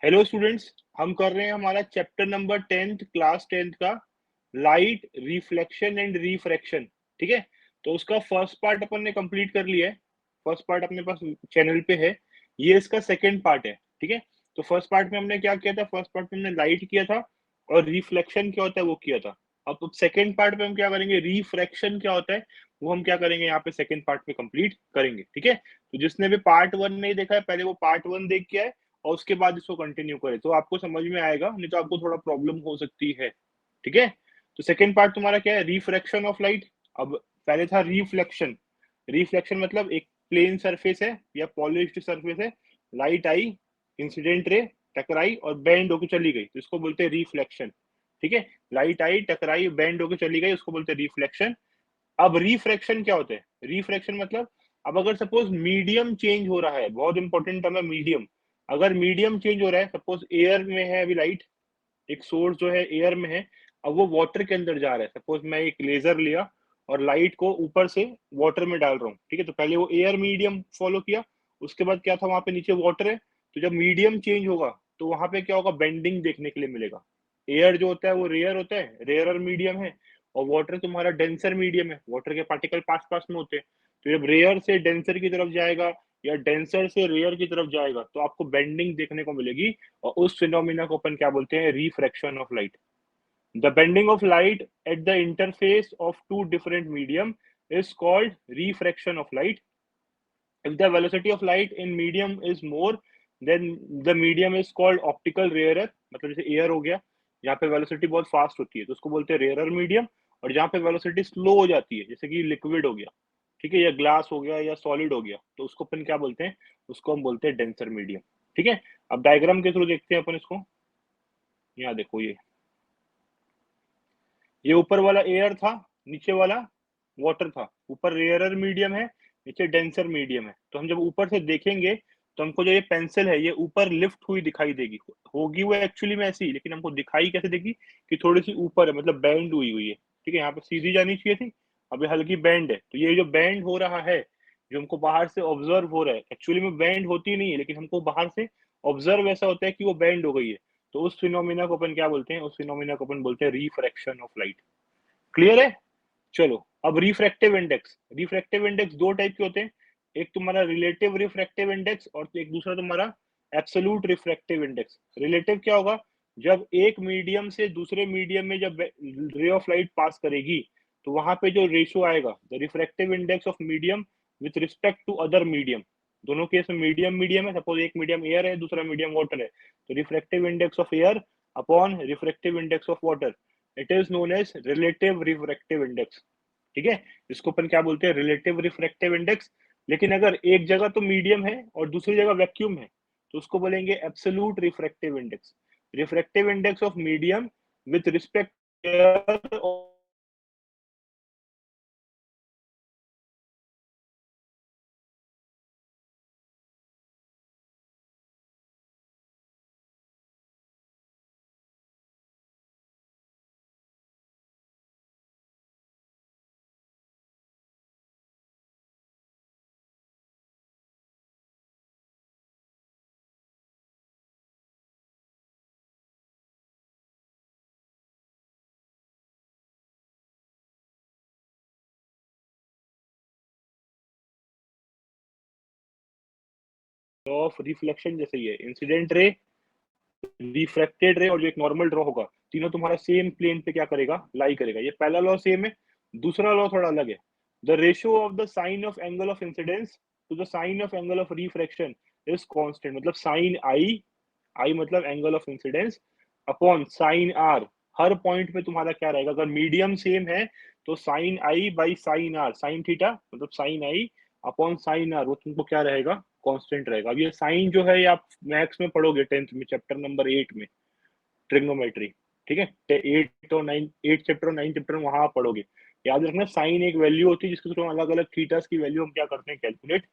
Hello students, हम कर रहे हैं हमारा chapter number 10th class 10th का लाइट रिफ्लेक्शन एंड रिफ्रैक्शन। ठीक है, तो उसका फर्स्ट पार्ट अपन ने कंप्लीट कर लिया है। फर्स्ट पार्ट अपने पास चैनल पे है, ये इसका सेकंड पार्ट है। ठीक है, तो फर्स्ट पार्ट में हमने क्या किया था? फर्स्ट पार्ट में हमने लाइट किया था और रिफ्लेक्शन क्या होता है वो किया था। अब सेकंड पार्ट में हम क्या करेंगे? रिफ्रैक्शन क्या होता है वो हम क्या करेंगे यहाँ पे सेकंड पार्ट में कंप्लीट करेंगे। ठीक है, तो जिसने भी पार्ट 1 नहीं देखा है पहले वो पार्ट 1 देख के आए और उसके बाद इसको कंटिन्यू करें तो आपको समझ में आएगा, नहीं तो आपको थोड़ा प्रॉब्लम हो सकती है। ठीक है, तो सेकंड पार्ट तुम्हारा क्या है? Refraction of light. अब पहले था रिफ्लेक्शन। रिफ्लेक्शन मतलब एक प्लेन सरफेस है या पॉलिश्ड सरफेस है, लाइट आई, इंसिडेंट रे टकराई और बेंड होके चली गई, तो इसको बोलते हैं रिफ्लेक्शन। ठीक है, लाइट आई, टकराई, बेंड होके चली गई, उसको बोलते हैं रिफ्लेक्शन। अब रिफ्रैक्शन क्या होता है? रिफ्रैक्शन मतलब अब अगर सपोज मीडियम चेंज हो रहा है, बहुत इंपॉर्टेंट टर्म है मीडियम। अगर मीडियम चेंज हो रहा है, सपोज एयर में है अभी लाइट, एक सोर्स जो है एयर में है, अब वो वाटर के अंदर जा रहा है। सपोज मैं एक लेजर लिया और लाइट को ऊपर से वाटर में डाल रहा हूँ। ठीक है, तो पहले वो एयर मीडियम फॉलो किया, उसके बाद क्या था? वहां पे नीचे वाटर है, तो जब मीडियम चेंज होगा तो वहां पे क्या होगा? बेंडिंग देखने के लिए मिलेगा। एयर जो होता है वो रेयर होता है, रेयर मीडियम है, और वाटर तुम्हारा डेंसर मीडियम है, वाटर के पार्टिकल पास पास में होते हैं। तो जब रेयर से डेंसर की तरफ जाएगा या डेंसर से रेयर की तरफ जाएगा तो आपको बेंडिंग देखने को मिलेगी, और उस फिनोमिना को अपन क्या बोलते हैं? Refraction of light. The bending of light at the interface of two different medium is called refraction of light. If the velocity of light in medium is more, then the medium is called optical rarer. मतलब जैसे air हो गया, जहाँ पे velocity बहुत fast होती है तो उसको बोलते हैं रेयर मीडियम, और जहाँ पे वेलोसिटी स्लो हो जाती है जैसे कि लिक्विड हो गया, ठीक है, या ग्लास हो गया या सॉलिड हो गया, तो उसको अपन क्या बोलते हैं? उसको हम बोलते हैं डेंसर मीडियम। ठीक है, अब डायग्राम के थ्रू देखते हैं अपन इसको। यहाँ देखो, ये ऊपर वाला एयर था, नीचे वाला वाटर था। ऊपर रेयरर मीडियम है, नीचे डेंसर मीडियम है। तो हम जब ऊपर से देखेंगे तो हमको जो ये पेंसिल है ये ऊपर लिफ्ट हुई दिखाई देगी, होगी वो एक्चुअली में ऐसी, लेकिन हमको दिखाई कैसे देगी? कि थोड़ी सी ऊपर है, मतलब बैंड हुई हुई है। ठीक है, यहाँ पे सीधी जानी चाहिए थी, अब ये हल्की बैंड है। तो ये जो बैंड हो रहा है, जो हमको बाहर से ऑब्जर्व हो रहा है, एक्चुअली में बैंड होती नहीं है, लेकिन हमको बाहर से ऑब्जर्व ऐसा होता है कि वो बैंड हो गई है। तो उस फिनोमिना को अपन क्या बोलते हैं? उस फिनोमिना को अपन बोलते हैं रिफ्रैक्शन ऑफ लाइट। क्लियर है? चलो, अब रिफ्रैक्टिव इंडेक्स। रिफ्रैक्टिव इंडेक्स दो टाइप के होते हैं, एक तुम्हारा रिलेटिव रिफ्रैक्टिव इंडेक्स और एक दूसरा तुम्हारा एब्सोल्यूट रिफ्रैक्टिव इंडेक्स। रिलेटिव क्या होगा? जब एक मीडियम से दूसरे मीडियम में जब रे ऑफ लाइट पास करेगी तो वहां पे जो रेशियो आएगा, the refractive index of medium with respect to other medium. दोनों केस में मीडियम मीडियम है, सपोज एक मीडियम एयर है दूसरा मीडियम वाटर है, तो refractive index of air upon refractive index of water, it is known as relative refractive index. ठीक है, इसको अपन क्या बोलते हैं? Relative refractive index. लेकिन अगर एक जगह तो मीडियम है और दूसरी जगह वैक्यूम है तो उसको बोलेंगे absolute refractive index. Refractive index of medium with respect of reflection जैसे ही है, इंसिडेंट रे, रिफ्रैक्टेड रे और जो एक नॉर्मल ड्रॉ होगा, तीनों तुम्हारा सेम प्लेन पे क्या करेगा? लाई करेगा। ये पहला लॉ सेम है, दूसरा लॉ थोड़ा अलग है। The ratio of the sine of angle of incidence to the sine of angle of refraction is constant. मतलब साइन आई, आई मतलब angle of incidence, upon sine R. हर पॉइंट पे तुम्हारा क्या रहेगा? अगर मीडियम सेम है तो sine I by sine R, sine theta मतलब sine I upon sine are, वो तुमको क्या रहेगा? कांस्टेंट रहेगा। अब ये साइन जो है ये आप मैथ्स में पढ़ोगे 10th में, चैप्टर नंबर 8 में, ट्रिग्नोमेट्री। ठीक है, 8 और 9, 8 चैप्टर और 9 चैप्टर वहां आप पढ़ोगे। याद रखना, साइन एक वैल्यू होती है जिसके थ्रू अलग अलग थीटास की वैल्यू हम क्या करते हैं? कैलकुलेट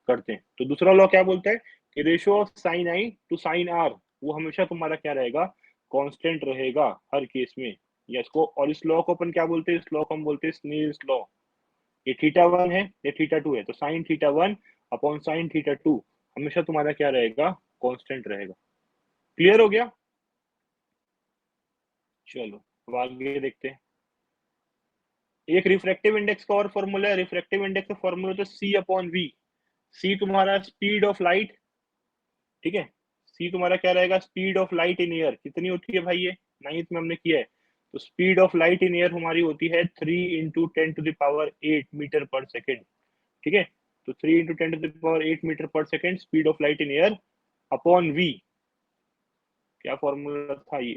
करते हैं। तो दूसरा लॉ क्या बोलता है? कि ratio of sine i to sine are वो हमेशा तुम्हारा क्या रहेगा? कांस्टेंट रहेगा हर केस में। या इसको, और इस लॉ को अपन क्या बोलते हैं? इस लॉ को हम बोलते हैं स्नेल्स लॉ। ये थीटा 1 है, ये थीटा 2 है, तो sine theta 1 upon sine theta 2 हमेशा तुम्हारा क्या रहेगा? कांस्टेंट रहेगा। क्लियर हो गया? चलो अब आगे देखते हैं। एक रिफ्रैक्टिव इंडेक्स का और फॉर्मूला है। रिफ्रैक्टिव इंडेक्स का फॉर्मूला तो सी अपॉन वी। सी तुम्हारा स्पीड ऑफ लाइट, ठीक है। सी तुम्हारा क्या रहेगा? Speed of light in air. कितनी होती है भाई? ये 9th में हमने किया है। तो speed of light in air हमारी होती है 3 × 10⁸ मीटर पर सेकेंड, ठीक है। तो 3 × 10⁸ metre per second speed of light in air upon v. क्या फॉर्मूला था ये?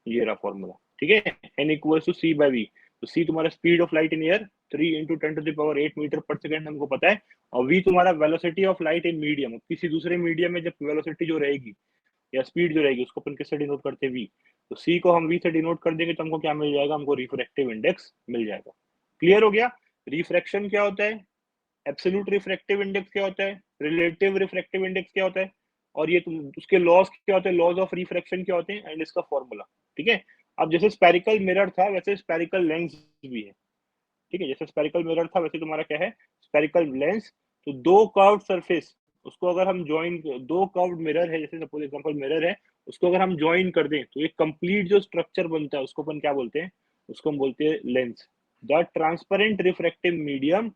ये रहा फॉर्मूला, ठीक है। N equals to c by v. तो सी तुम्हारा speed of light in air 3 × 10⁸ metre per second हमको पता है, और वी तुम्हारा velocity of light in medium. किसी दूसरे मीडियम में जब वेलोसिटी जो रहेगी या स्पीड जो रहेगी उसको अपन किससे डिनोट करते हैं? वी। तो सी को हम वी से डिनोट कर देंगे तो हमको क्या मिल जाएगा? हमको रिफ्रैक्टिव इंडेक्स मिल जाएगा। क्लियर हो गया? रिफ्रैक्शन क्या होता है, एब्सोल्यूट रिफ्रैक्टिव इंडेक्स क्या होता है, रिलेटिव रिफ्रैक्टिव इंडेक्स क्या होता है, और ये उसके लॉज क्या होते हैं, लॉज ऑफ रिफ्रैक्शन क्या होते हैं, एंड इसका फॉर्मूला, ठीक है। अब जैसे स्पेरिकल मिरर था वैसे स्पेरिकल लेंस भी है, ठीक है। जैसे स्पेरिकल मिरर था वैसे तुम्हारा क्या है? Spherical lens. तो दो कर्व्ड सरफेस, उसको अगर हम ज्वाइन, दो कर्व्ड मिरर है, जैसे सपोज एग्जांपल मिरर है, उसको अगर हम ज्वाइन कर दें तो एक कंप्लीट जो स्ट्रक्चर बनता है उसको अपन क्या बोलते हैं? उसको हम बोलते हैं lens. The transparent refractive medium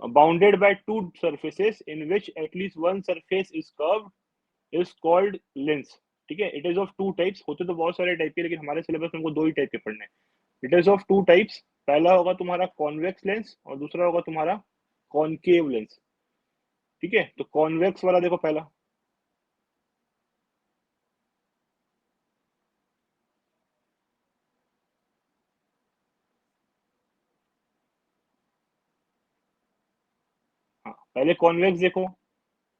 bounded by two surfaces in which at least one surface is curved is called lens, ठीक है। It is of two types. होते तो बहुत सारे टाइप के, लेकिन हमारे सिलेबस में हमको दो ही टाइप के पढ़ने हैं। It is of two types. पहला होगा तुम्हारा कॉन्वेक्स लेंस और दूसरा होगा तुम्हारा कॉनकेव लेंस, ठीक है। तो कॉन्वेक्स वाला देखो पहला, हाँ पहले कॉन्वेक्स देखो।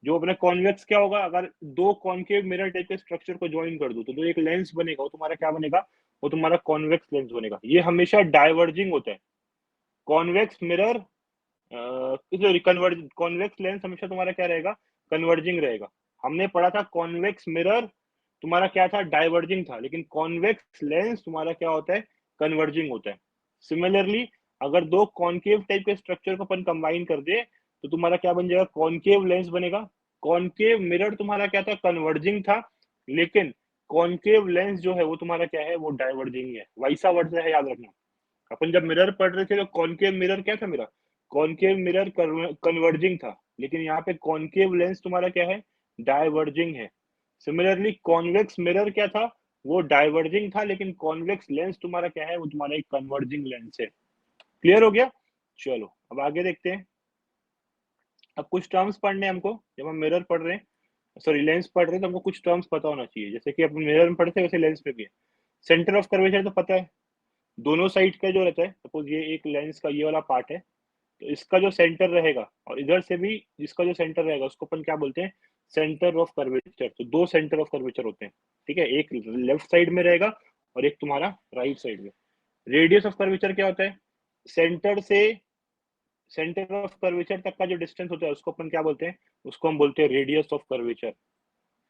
जो अपने कॉन्वेक्स क्या होगा, अगर दो कॉनकेव मिरर टाइप के स्ट्रक्चर को ज्वाइन कर दो तो जो एक लेंस बनेगा वो तुम्हारा क्या बनेगा? वो तुम्हारा कॉन्वेक्स लेंस बनेगा। ये हमेशा डाइवर्जिंग होता है। Convex mirror converge convex lens हमेशा तुम्हारा क्या रहेगा? कन्वर्जिंग रहेगा। हमने पढ़ा था कॉन्वेक्स मिरर तुम्हारा क्या था? डाइवर्जिंग था। लेकिन कॉन्वेक्स लेंस तुम्हारा क्या होता है? कन्वर्जिंग होता है। सिमिलरली अगर दो कॉनकेव टाइप के स्ट्रक्चर को अपन कंबाइन कर दे तो तुम्हारा क्या बन जाएगा? कॉनकेव लेंस बनेगा। कॉनकेव मिरर तुम्हारा क्या था? कन्वर्जिंग था। लेकिन कॉनकेव लेंस जो है वो तुम्हारा क्या है? वो डाइवर्जिंग है। वैसा वर्ड है, याद रखना। अपन जब मिरर पढ़ रहे थे तो कॉनकेव मिरर क्या था मेरा? कॉनकेव मिरर कन्वर्जिंग था। लेकिन यहाँ पे कॉनकेव लेंस तुम्हारा क्या है? डाइवर्जिंग है। सिमिलरली कॉन्वेक्स मिरर क्या था? वो डाइवर्जिंग था। लेकिन कॉन्वेक्स लेंस तुम्हारा क्या है? वो तुम्हारा एक कन्वर्जिंग लेंस है। क्लियर हो गया? चलो अब आगे देखते हैं। अब कुछ टर्म्स पढ़ने हैं हमको। जब हम मिरर पढ़ रहे हैं, सॉरी लेंस पढ़ रहे हैं, तो हमको कुछ टर्म्स पता होना चाहिए। जैसे कि अपन मिरर में पढ़ते हैं वैसे लेंस में भी है। सेंटर ऑफ कर्वेचर तो पता है, दोनों साइड का जो रहता है। सपोज ये एक लेंस का ये वाला पार्ट है, तो इसका जो सेंटर रहेगा और इधर से भी इसका जो सेंटर रहेगा उसको अपन क्या बोलते हैं? Centre of curvature. तो दो सेंटर ऑफ कर्वेचर होते हैं, ठीक है। एक लेफ्ट साइड में रहेगा और एक तुम्हारा राइट साइड में। रेडियस ऑफ कर्वेचर क्या होता है? सेंटर से सेंटर ऑफ कर्वेचर तक का जो डिस्टेंस होता है उसको अपन क्या बोलते हैं? उसको हम बोलते हैं radius of curvature.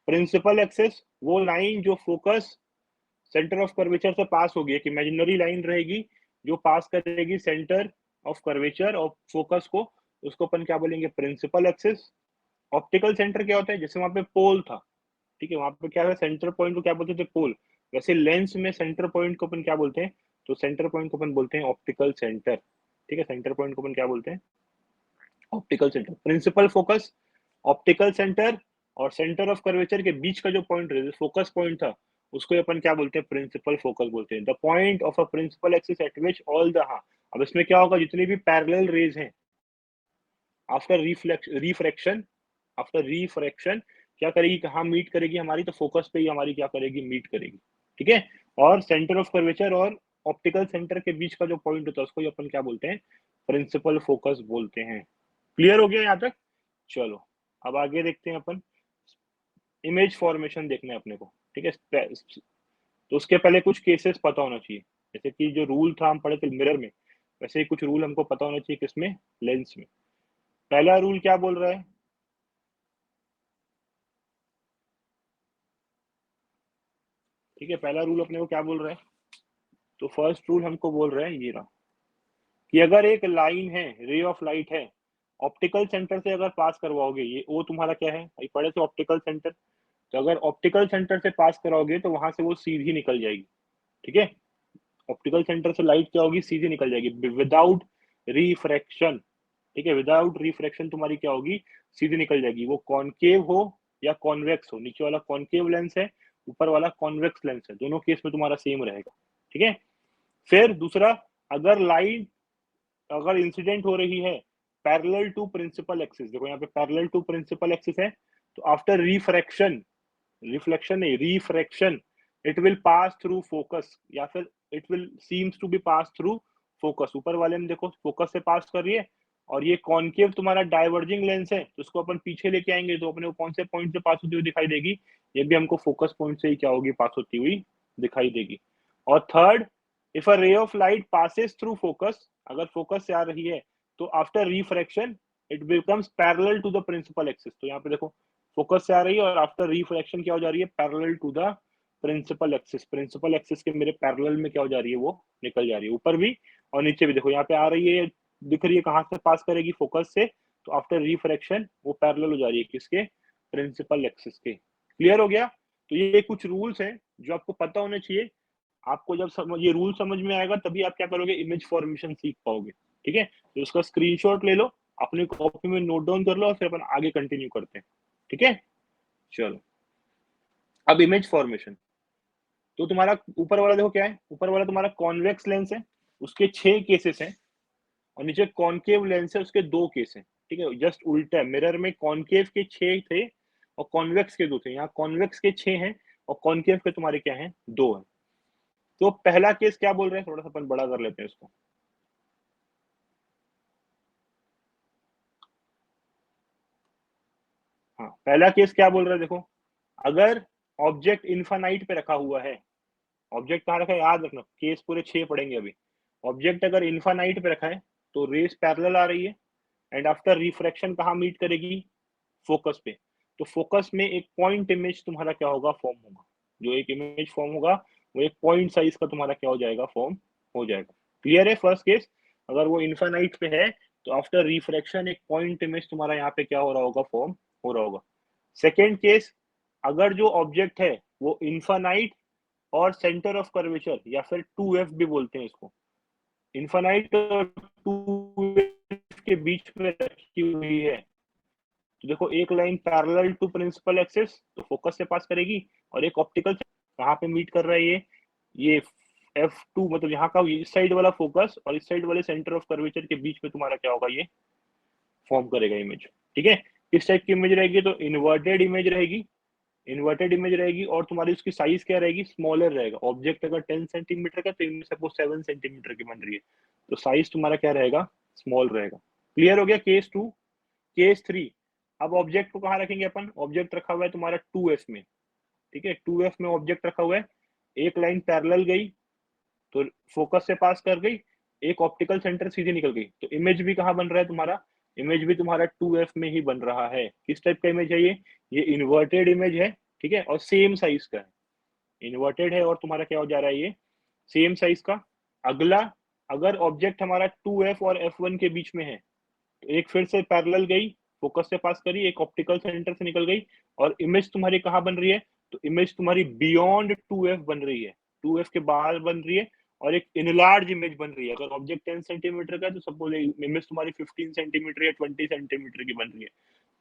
Principal axis, वो लाइन जो फोकस सेंटर ऑफ कर्वेचर से पास होगी, एक इमेजिनरी लाइन रहेगी जो पास करेगी सेंटर ऑफ कर्वेचर और फोकस को, उसको अपन क्या बोलेंगे? Principal axis. ऑप्टिकल सेंटर क्या होता है? जैसे वहां पे पोल था, ठीक है, वहां पे क्या है? सेंटर पॉइंट को क्या बोलते थे? पोल। वैसे लेंस में सेंटर पॉइंट को अपन क्या बोलते हैं? तो सेंटर पॉइंट को अपन बोलते हैं ऑप्टिकल सेंटर, ठीक है। सेंटर पॉइंट को अपन क्या बोलते हैं? Optical centre. Principal focus, optical centre और सेंटर ऑफ कर्वेचर के बीच का जो पॉइंट फोकस पॉइंट था उसको अपन क्या बोलते हैं? प्रिंसिपल फोकस बोलते हैं। The point of a principal axis at which all the, हाँ अब इसमें क्या होगा? जितनी भी पैरेलल रेज हैं आफ्टर रिफ्रैक्शन, आफ्टर रिफ्रैक्शन क्या करेगी? कहाँ मीट करेगी हमारी? तो फोकस पे ही हमारी क्या करेगी? मीट करेगी, ठीक है। और सेंटर ऑफ कर्वेचर और ऑप्टिकल सेंटर के बीच का जो पॉइंट होता है उसको अपन क्या बोलते हैं? प्रिंसिपल फोकस बोलते हैं। क्लियर हो गया यहाँ तक? चलो अब आगे देखते हैं अपन। इमेज फॉर्मेशन देखना है अपने को, ठीक है। तो उसके पहले कुछ केसेस पता होना चाहिए। जैसे कि जो रूल था हम पढ़े थे मिरर में, वैसे ही कुछ रूल हमको पता होना चाहिए किसमें? लेंस में। पहला रूल क्या बोल रहा है? ठीक है, पहला रूल अपने को क्या बोल रहा है? तो फर्स्ट रूल हमको बोल रहा है ये रहा, कि अगर एक लाइन है, रे ऑफ लाइट है, ऑप्टिकल सेंटर से अगर पास करवाओगे, ये वो तुम्हारा क्या है भाई, पढ़े थे ऑप्टिकल सेंटर, तो अगर ऑप्टिकल सेंटर से पास कराओगे तो वहां से वो सीधी निकल जाएगी, ठीक है। ऑप्टिकल सेंटर से लाइट क्या होगी, सीधी निकल जाएगी विदाउट रिफ्रैक्शन, ठीक है। विदाउट रिफ्रैक्शन तुम्हारी क्या होगी, सीधी निकल जाएगी। वो कॉनकेव हो या कॉन्वेक्स हो, नीचे वाला कॉनकेव लेंस है, ऊपर वाला कॉन्वेक्स लेंस है, दोनों केस में तुम्हारा सेम रहेगा, ठीक है। फिर दूसरा, अगर लाइट अगर इंसिडेंट हो रही है पैरेलल टू प्रिंसिपल एक्सिस, देखो यहाँ पे पैरेलल टू प्रिंसिपल एक्सिस है, तो आफ्टर रिफ्रैक्शन, रिफ्लेक्शन नहीं refraction, it will pass through focus, या फिर it will seems to be pass through focus. ऊपर वाले में देखो फोकस से पास कर रही है, और ये कॉनकेव तुम्हारा डाइवर्जिंग लेंस है, तो उसको अपन पीछे लेके आएंगे तो अपने को कौन से पॉइंट से पास होती हुई दिखाई देगी, ये भी हमको फोकस पॉइंट से ही क्या होगी, पास होती हुई दिखाई देगी। और third, if a ray of light passes through focus, अगर फोकस से आ रही है तो after refraction it becomes parallel to the principal axis, तो यहाँ पे देखो फोकस से आ रही है और आफ्टर रिफ्रैक्शन क्या हो जा रही है, parallel to the principal axis, principal axis के मेरे पैरेलल में क्या हो जा रही है, वो निकल जा रही है, ऊपर भी और नीचे भी। देखो यहाँ पे आ रही है, दिख रही है, कहाँ से पास करेगी, फोकस से, तो आफ्टर रिफ्रैक्शन वो पैरेलल हो जा रही है किसके, प्रिंसिपल एक्सिस के। क्लियर हो गया। तो ये कुछ रूल्स हैं जो आपको पता होने चाहिए। आपको जब ये रूल समझ में आएगा तभी आप क्या करोगे, इमेज फॉर्मेशन सीख पाओगे, ठीक है। तो उसका स्क्रीनशॉट ले लो, अपनी कॉपी में नोट डाउन कर लो, और फिर अपन आगे कंटिन्यू करते हैं, ठीक है। चलो, अब इमेज फॉर्मेशन, तो तुम्हारा ऊपर वाला देखो क्या है, ऊपर वाला तुम्हारा कॉन्वेक्स लेंस है, उसके 6 केसेस हैं, और नीचे कॉनकेव लेंस है, उसके 2 केस हैं, ठीक है। जस्ट उल्टा है, मिरर में कॉनकेव के 6 थे और कॉन्वेक्स के 2 थे, यहाँ कॉन्वेक्स के 6 हैं और कॉनकेव के तुम्हारे क्या हैं, 2 हैं। तो पहला केस क्या बोल रहे हैं, थोड़ा सा अपन बड़ा कर लेते हैं इसको। हाँ, पहला केस क्या बोल रहा है, देखो, अगर ऑब्जेक्ट इन्फानाइट पे रखा हुआ है, ऑब्जेक्ट कहाँ रखा है, याद रखना, केस पूरे 6 पढ़ेंगे अभी। ऑब्जेक्ट अगर इन्फानाइट पे रखा है तो रेस पैरेलल आ रही है, एंड आफ्टर रिफ्रैक्शन कहाँ मीट करेगी, फोकस पे। तो फोकस में एक पॉइंट इमेज तुम्हारा क्या होगा, फॉर्म होगा। जो एक इमेज फॉर्म होगा वो एक पॉइंट साइज का तुम्हारा क्या हो जाएगा, फॉर्म हो जाएगा। क्लियर है। फर्स्ट केस, अगर वो इन्फानाइट पे है तो आफ्टर रिफ्रैक्शन एक पॉइंट इमेज तुम्हारा यहाँ पे क्या हो रहा होगा, फॉर्म हो रहा होगा। सेकेंड केस, अगर जो ऑब्जेक्ट है वो इन्फानाइट और सेंटर ऑफ कर्वेचर, या फिर 2f भी बोलते हैं इसको, इन्फानाइट और 2f के बीच में रखी हुई है, तो देखो एक line parallel to principal axis, तो फोकस से पास करेगी, और एक ऑप्टिकल कहाँ पे मीट कर रहा है, ये F2, मतलब यहाँ का इस साइड वाला फोकस और इस साइड वाले सेंटर ऑफ कर्वेचर के बीच में तुम्हारा क्या होगा, ये फॉर्म करेगा इमेज, ठीक है। किस टाइप की इमेज रहेगी, तो इन्वर्टेड इमेज रहेगी, इन्वर्टेड इमेज रहेगी, और तुम्हारी उसकी साइज क्या रहेगी, स्मॉलर रहेगा। ऑब्जेक्ट अगर 10 सेंटीमीटर का, तो इमेज सपोज 7 सेंटीमीटर की बन रही है, तो साइज तुम्हारा क्या रहेगा, स्मॉल रहेगा। क्लियर हो गया केस 2। केस 3, अब ऑब्जेक्ट को कहाँ रखेंगे अपन, ऑब्जेक्ट रखा हुआ है तुम्हारा 2f में, ठीक है। 2f में ऑब्जेक्ट रखा हुआ है, एक लाइन पैरेलल गई तो फोकस से पास कर गई, एक ऑप्टिकल सेंटर सीधी निकल गई, तो इमेज भी कहाँ बन रहा है तुम्हारा, इमेज भी तुम्हारा 2f में ही बन रहा है। किस टाइप का इमेज है ये इन्वर्टेड इमेज है, ठीक है, और सेम साइज का है, इन्वर्टेड है और तुम्हारा क्या हो जा रहा है, ये सेम साइज का। अगला, अगर ऑब्जेक्ट हमारा 2f और f1 के बीच में है, तो एक फिर से पैरेलल गई, फोकस से पास करी, एक ऑप्टिकल सेंटर से निकल गई, और इमेज तुम्हारी कहाँ बन रही है, तो इमेज तुम्हारी बियॉन्ड 2f बन रही है, 2f के बाहर बन रही है, और एक इनलार्ज इमेज बन रही है। अगर ऑब्जेक्ट 10 सेंटीमीटर का है तो सपोज इमेज तुम्हारी 15 सेंटीमीटर या 20 सेंटीमीटर की बन रही है,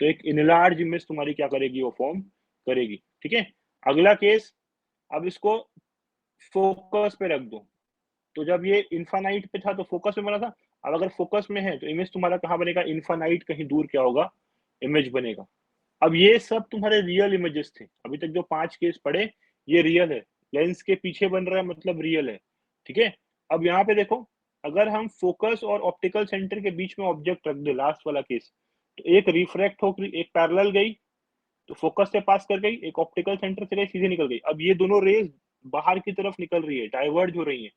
तो एक इनलार्ज इमेज तुम्हारी क्या करेगी, वो फॉर्म करेगी, ठीक है। अगला केस, अब इसको फोकस पे रख दो, तो जब ये इन्फानाइट पे था तो फोकस में बना था, अब अगर फोकस में है तो इमेज तुम्हारा कहाँ बनेगा, इन्फानाइट कहीं दूर क्या होगा, इमेज बनेगा। अब ये सब तुम्हारे रियल इमेजेस थे, अभी तक जो 5 केस पढ़े ये रियल है, लेंस के पीछे बन रहा है मतलब रियल है, ठीक है। अब यहाँ पे देखो, अगर हम फोकस और ऑप्टिकल सेंटर के बीच में ऑब्जेक्ट रख दे, लास्ट वाला केस, तो एक रिफ्रैक्ट हो, एक पैरेलल गई तो फोकस से पास कर गई, एक ऑप्टिकल सेंटर से गई सीधे निकल गई। अब ये दोनों रेज बाहर की तरफ निकल रही है, डाइवर्ज हो रही है,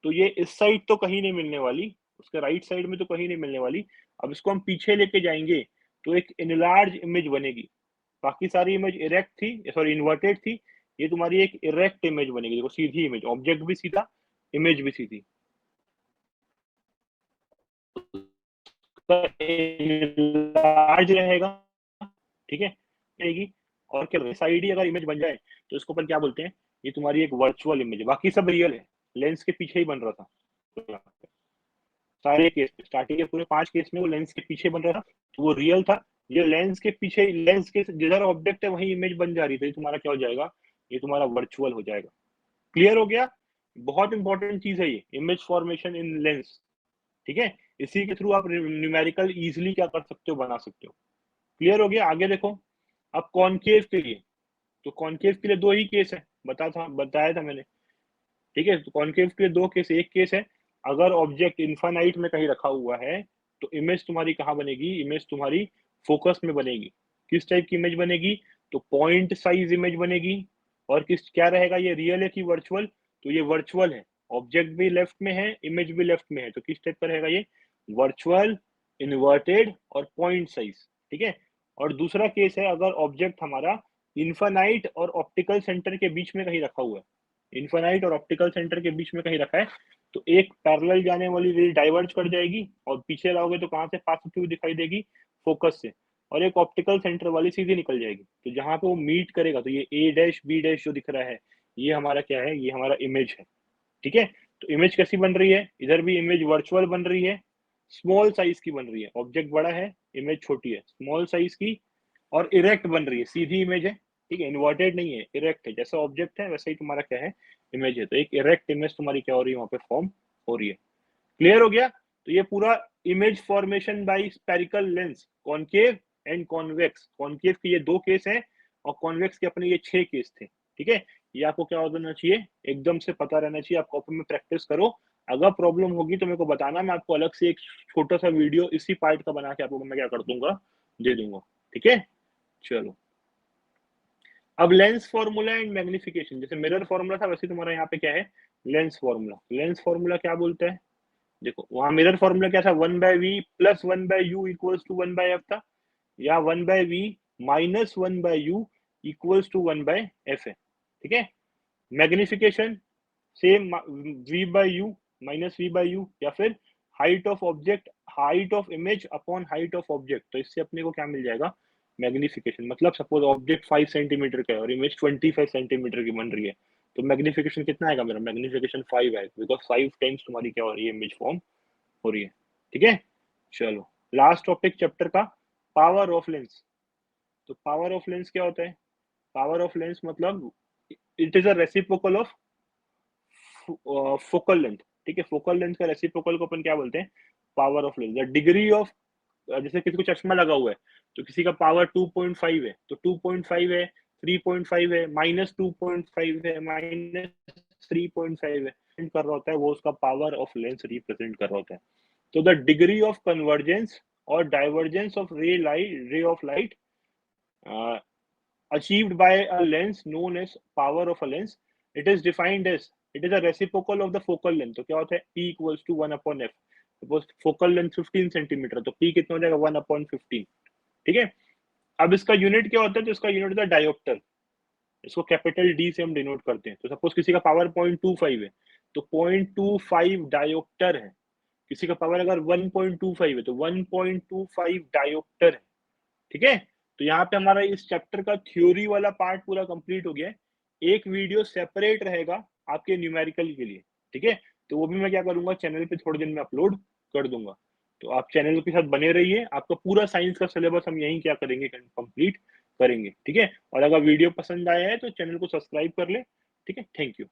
तो ये इस साइड तो कहीं नहीं मिलने वाली, उसके राइट साइड में तो कहीं नहीं मिलने वाली। अब इसको हम पीछे लेके जाएंगे तो एक इनलार्ज इमेज बनेगी, बाकी सारी इमेज इरेक्ट थी, सॉरी इन्वर्टेड थी, ये तुम्हारी एक इरेक्ट इमेज बनेगी, देखो सीधी इमेज, ऑब्जेक्ट भी सीधा, इमेज भी सीधी। लार्ज रहेगा, ठीक है, रहेगी। और क्या साइड ही अगर इमेज बन जाए तो इसको अपन क्या बोलते हैं, ये तुम्हारी एक वर्चुअल इमेज है, बाकी सब रियल है, लेंस के पीछे ही बन रहा था सारे केस। स्टार्टिंग के पूरे 5 केस में वो लेंस के पीछे बन रहा था, तो वो रियल था। ये लेंस के पीछे, लेंस के जिधर ऑब्जेक्ट है वही इमेज बन जा रही थी, तुम्हारा क्या हो जाएगा, ये तुम्हारा वर्चुअल हो जाएगा। क्लियर हो गया? बहुत इंपॉर्टेंट चीज है ये, इमेज फॉर्मेशन इन लेंस, ठीक है। इसी के थ्रू आप न्यूमेरिकल इजिली क्या कर सकते हो, बना सकते हो। क्लियर हो गया? आगे देखो, अब कॉनकेव के लिए, तो कॉनकेव के लिए 2 ही केस है, बताया था मैंने, ठीक है। तो कॉनकेव के लिए 2 केस, एक केस है अगर ऑब्जेक्ट इन्फानाइट में कहीं रखा हुआ है तो इमेज तुम्हारी कहाँ बनेगी, इमेज तुम्हारी फोकस में बनेगी। किस टाइप की इमेज बनेगी, तो पॉइंट साइज इमेज बनेगी। और किस क्या रहेगा, ये रियल है कि वर्चुअल, तो ये वर्चुअल है, ऑब्जेक्ट भी लेफ्ट में है, इमेज भी लेफ्ट में है, तो किस टाइप का रहेगा ये, वर्चुअल, इन्वर्टेड और पॉइंट साइज, ठीक है। और दूसरा केस है अगर ऑब्जेक्ट हमारा इन्फानाइट और ऑप्टिकल सेंटर के बीच में कहीं रखा हुआ है, इन्फानाइट और ऑप्टिकल सेंटर के बीच में कहीं रखा है, तो एक पैरेलल जाने वाली रे डाइवर्ज कर जाएगी और पीछे लाओगे तो कहाँ से पास होती हुई दिखाई देगी, फोकस से, और एक ऑप्टिकल सेंटर वाली सीधी निकल जाएगी। तो जहां पे वो मीट करेगा, तो ये ए डैश बी डैश जो दिख रहा है, ये हमारा क्या है, ये हमारा इमेज है, ठीक है। तो इमेज कैसी बन रही है, इधर भी इमेज वर्चुअल बन रही है, स्मॉल साइज की बन रही है, ऑब्जेक्ट बड़ा है, इमेज छोटी है, स्मॉल साइज की, और इरेक्ट बन रही है, सीधी इमेज है, ठीक है, इन्वर्टेड नहीं है, इरेक्ट है, जैसा ऑब्जेक्ट है वैसे ही तुम्हारा क्या है, इमेज है। तो एक इरेक्ट इमेज तुम्हारी क्या हो रही है, वहां पे फॉर्म हो रही है। क्लियर हो गया? तो ये पूरा image formation by spherical lens, concave and convex, concave के ये 2 केस हैं और कॉन्वेक्स के अपने ये 6 केस थे, ठीक है। ये आपको क्या होना चाहिए, एकदम से पता रहना चाहिए, आप कॉपी में प्रैक्टिस करो। अगर प्रॉब्लम होगी तो मेरे को बताना, मैं आपको अलग से एक छोटा सा वीडियो इसी पार्ट का बना के आपको मैं क्या कर दूंगा, दे दूंगा, ठीक है। चलो, अब लेंस फॉर्मूला एंड मैग्निफिकेशन, जैसे मिरर फॉर्मूला था वैसे तुम्हारा यहाँ पे क्या है, लेंस फॉर्मूला। लेंस फॉर्मूला क्या बोलता है, देखो वहां मिरर फॉर्मूला क्या था, 1/v plus 1/u equals to 1/f था, या 1/v minus 1/u equals to 1/f है, ठीक है। Magnification same, v/u minus v/u, या फिर height of object, height of image upon height of object, तो इससे अपने को क्या मिल जाएगा, मैग्निफिकेशन। मतलब सपोज ऑब्जेक्ट 5 सेंटीमीटर का है और इमेज 25 सेंटीमीटर की बन रही है, तो मैग्निफिकेशन कितना आएगा मेरा, मैग्निफिकेशन 5 आएगा, बिकॉज 5 टाइम्स तुम्हारी क्या हो रही है, इमेज फॉर्म हो रही है, ठीक है। चलो, लास्ट टॉपिक चैप्टर का, पावर ऑफ लेंस। तो पावर ऑफ लेंस क्या होता है, पावर ऑफ लेंस मतलब it is a reciprocal of focal length, ठीक है। फोकल लेंथ का रेसिप्रोकल को अपन क्या बोलते हैं, power of length. The degree of, जैसे किसी को चश्मा लगा हुआ है तो किसी का पावर 2.5 है, तो 2.5 है, 3.5 है, माइनस 2.5 है, माइनस 3.5 है, कर रहा होता है वो, उसका पावर ऑफ लेंस रिप्रेजेंट कर रहा होता है। तो द डिग्री ऑफ कन्वर्जेंस और डाइवर्जेंस ऑफ रे of light achieved by a lens known as power of a lens, it is defined as, it is a reciprocal of the focal length। तो क्या होता है, p equals to 1 upon f। Suppose focal length 15 centimetre, तो p कितना हो जाएगा, 1 upon 15, ठीक है। अब इसका यूनिट क्या होता है, तो इसका यूनिट होता है डायोप्टर, इसको कैपिटल डी से हम डिनोट करते हैं। तो सपोज किसी का पावर 0.25 है, तो 0.25 डायोप्टर है। किसी का पावर अगर 1.25 है तो 1.25 डायोप्टर है, ठीक है। तो यहाँ पे हमारा इस चैप्टर का थ्योरी वाला पार्ट पूरा कंप्लीट हो गया है। एक वीडियो सेपरेट रहेगा आपके न्यूमेरिकल के लिए, ठीक है। तो वो भी मैं क्या करूंगा, चैनल पे थोड़े दिन में अपलोड कर दूंगा। तो आप चैनल के साथ बने रहिए, आपका पूरा साइंस का सिलेबस हम यहीं क्या करेंगे, कंप्लीट करेंगे, ठीक है। और अगर वीडियो पसंद आया है तो चैनल को सब्सक्राइब कर ले, ठीक है। Thank you.